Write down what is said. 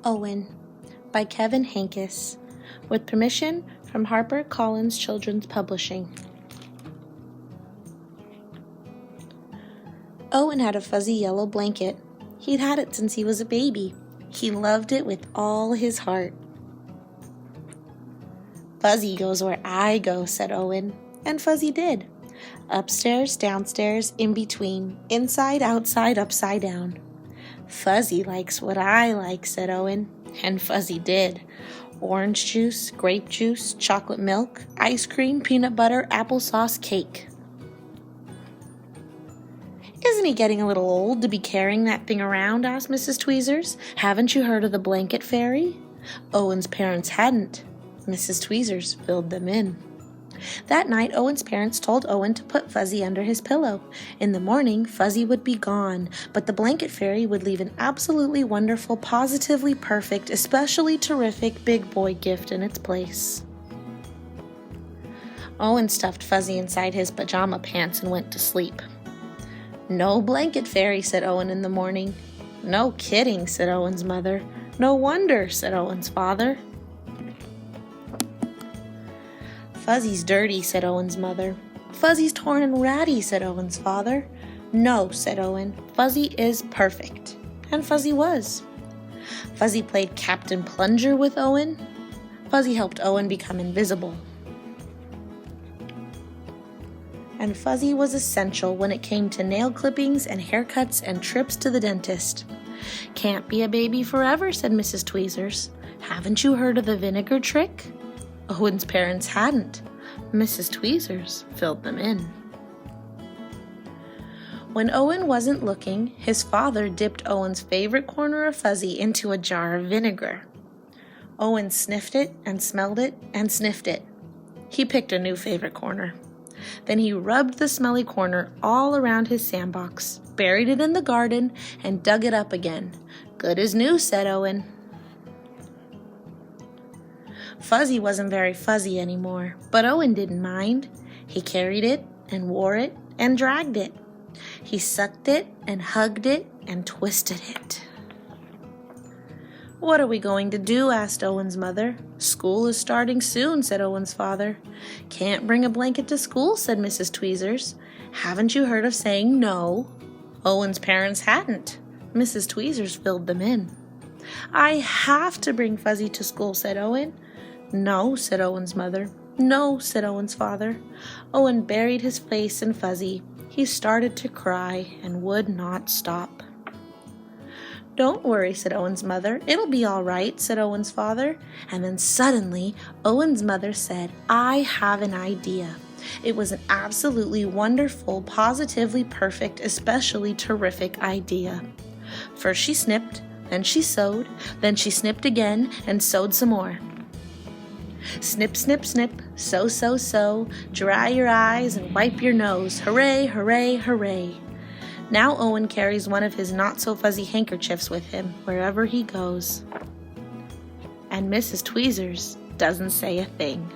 Owen by Kevin Henkes, with permission from HarperCollins Children's Publishing. Owen had a fuzzy yellow blanket. He'd had it since he was a baby. He loved it with all his heart. "Fuzzy goes where I go," said Owen, and Fuzzy did. Upstairs, downstairs, in between, inside, outside, upside down. "Fuzzy likes what I like," said Owen, and Fuzzy did. Orange juice, grape juice, chocolate milk, ice cream, peanut butter, applesauce, cake. "Isn't he getting a little old to be carrying that thing around?" asked Mrs. Tweezers. "Haven't you heard of the blanket fairy?" Owen's parents hadn't. Mrs. Tweezers filled them in. That night, Owen's parents told Owen to put Fuzzy under his pillow. In the morning, Fuzzy would be gone, but the blanket fairy would leave an absolutely wonderful, positively perfect, especially terrific big boy gift in its place. Owen stuffed Fuzzy inside his pajama pants and went to sleep. "No blanket fairy," said Owen in the morning. "No kidding," said Owen's mother. "No wonder," said Owen's father. "Fuzzy's dirty," said Owen's mother. "Fuzzy's torn and ratty," said Owen's father. "No," said Owen. "Fuzzy is perfect." And Fuzzy was. Fuzzy played Captain Plunger with Owen. Fuzzy helped Owen become invisible. And Fuzzy was essential when it came to nail clippings and haircuts and trips to the dentist. "Can't be a baby forever," said Mrs. Tweezers. "Haven't you heard of the vinegar trick?" Owen's parents hadn't. Mrs. Tweezers filled them in. When Owen wasn't looking, his father dipped Owen's favorite corner of Fuzzy into a jar of vinegar. Owen sniffed it and smelled it and sniffed it. He picked a new favorite corner. Then he rubbed the smelly corner all around his sandbox, buried it in the garden, and dug it up again. "Good as new," said Owen. Fuzzy wasn't very fuzzy anymore, but Owen didn't mind. He carried it and wore it and dragged it. He sucked it and hugged it and twisted it. "What are we going to do?" asked Owen's mother. "School is starting soon," said Owen's father. "Can't bring a blanket to school," said Mrs. Tweezers. "Haven't you heard of saying no?" Owen's parents hadn't. Mrs. Tweezers filled them in. "I have to bring Fuzzy to school," said Owen. "No," said Owen's mother. "No," said Owen's father. Owen buried his face in Fuzzy. He started to cry and would not stop. "Don't worry," said Owen's mother. "It'll be all right," said Owen's father. And then suddenly, Owen's mother said, "I have an idea." It was an absolutely wonderful, positively perfect, especially terrific idea. First she snipped, then she sewed, then she snipped again and sewed some more. Snip, snip, snip, sew, sew, sew, dry your eyes and wipe your nose. Hooray, hooray, hooray. Now Owen carries one of his not-so-fuzzy handkerchiefs with him wherever he goes. And Mrs. Tweezers doesn't say a thing.